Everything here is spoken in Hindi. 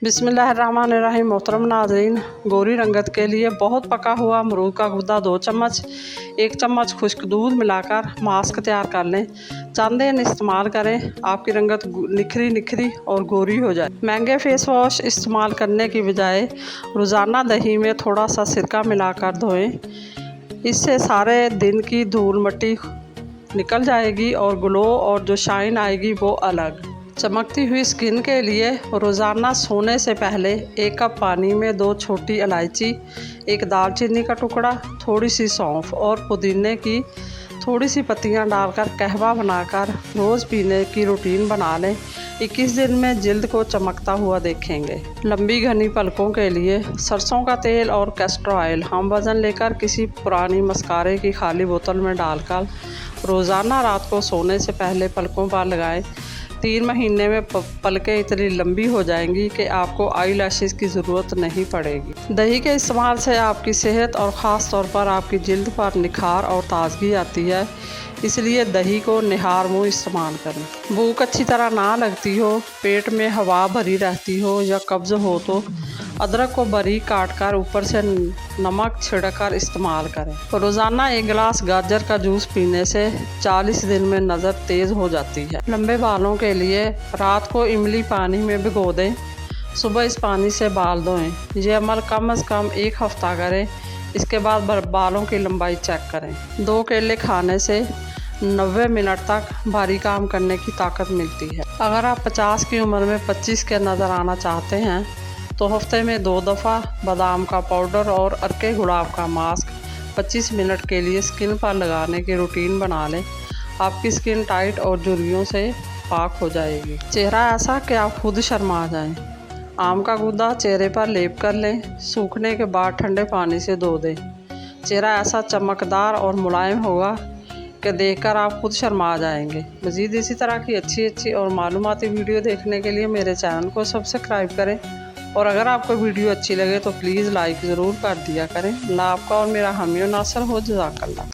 बिस्मिल्लाहिर्रहमानिर्रहीम। मोहतरम नाज़रीन, गोरी रंगत के लिए बहुत पका हुआ अमरूद का गुदा 2 चम्मच, 1 चम्मच खुश्क दूध मिलाकर मास्क तैयार कर लें। चांदन इस्तेमाल करें, आपकी रंगत निखरी निखरी और गोरी हो जाए। महंगे फेस वॉश इस्तेमाल करने की बजाय रोज़ाना दही में थोड़ा सा सिरका मिलाकर धोएं। इससे सारे दिन की धूल मिट्टी निकल जाएगी और ग्लो और जो शाइन आएगी वो अलग। चमकती हुई स्किन के लिए रोज़ाना सोने से पहले 1 कप पानी में 2 छोटी इलायची, 1 दालचीनी का टुकड़ा, थोड़ी सी सौंफ और पुदीने की थोड़ी सी पत्तियां डालकर कहवा बनाकर रोज़ पीने की रूटीन बना लें। 21 दिन में जिल्द को चमकता हुआ देखेंगे। लंबी घनी पलकों के लिए सरसों का तेल और कैस्टर ऑयल हम वज़न लेकर किसी पुरानी मस्कारे की खाली बोतल में डालकर रोज़ाना रात को सोने से पहले पलकों पर लगाएं। 3 महीने में पलकें इतनी लंबी हो जाएंगी कि आपको आई लैशेज़ की ज़रूरत नहीं पड़ेगी। दही के इस्तेमाल से आपकी सेहत और ख़ास तौर पर आपकी जिल्द पर निखार और ताजगी आती है, इसलिए दही को निहार मुँह इस्तेमाल करें। भूख अच्छी तरह ना लगती हो, पेट में हवा भरी रहती हो या कब्ज़ हो तो अदरक को बारीक काट कर ऊपर से नमक छिड़ककर इस्तेमाल करें। रोज़ाना 1 गिलास गाजर का जूस पीने से 40 दिन में नज़र तेज़ हो जाती है। लंबे बालों के लिए रात को इमली पानी में भिगो दें, सुबह इस पानी से बाल धोएं। ये अमल कम से कम 1 हफ्ता करें। इसके बाद बालों की लंबाई चेक करें। 2 केले खाने से 90 मिनट तक भारी काम करने की ताकत मिलती है। अगर आप 50 की उम्र में 25 के नज़र आना चाहते हैं तो हफ्ते में 2 दफ़ा बादाम का पाउडर और अर्के गुलाब का मास्क 25 मिनट के लिए स्किन पर लगाने की रूटीन बना लें। आपकी स्किन टाइट और झुर्रियों से पाक हो जाएगी। चेहरा ऐसा कि आप खुद शर्मा जाएं। आम का गूदा चेहरे पर लेप कर लें, सूखने के बाद ठंडे पानी से धो दें। चेहरा ऐसा चमकदार और मुलायम होगा कि देखकर आप खुद शर्मा जाएंगे। मज़ीद इसी तरह की अच्छी और मालूमाती वीडियो देखने के लिए मेरे चैनल को सब्सक्राइब करें और अगर आपको वीडियो अच्छी लगे तो प्लीज़ लाइक ज़रूर कर दिया करें। अल्लाह आपका और मेरा हामी और नासर हो। जज़ाकल्लाह।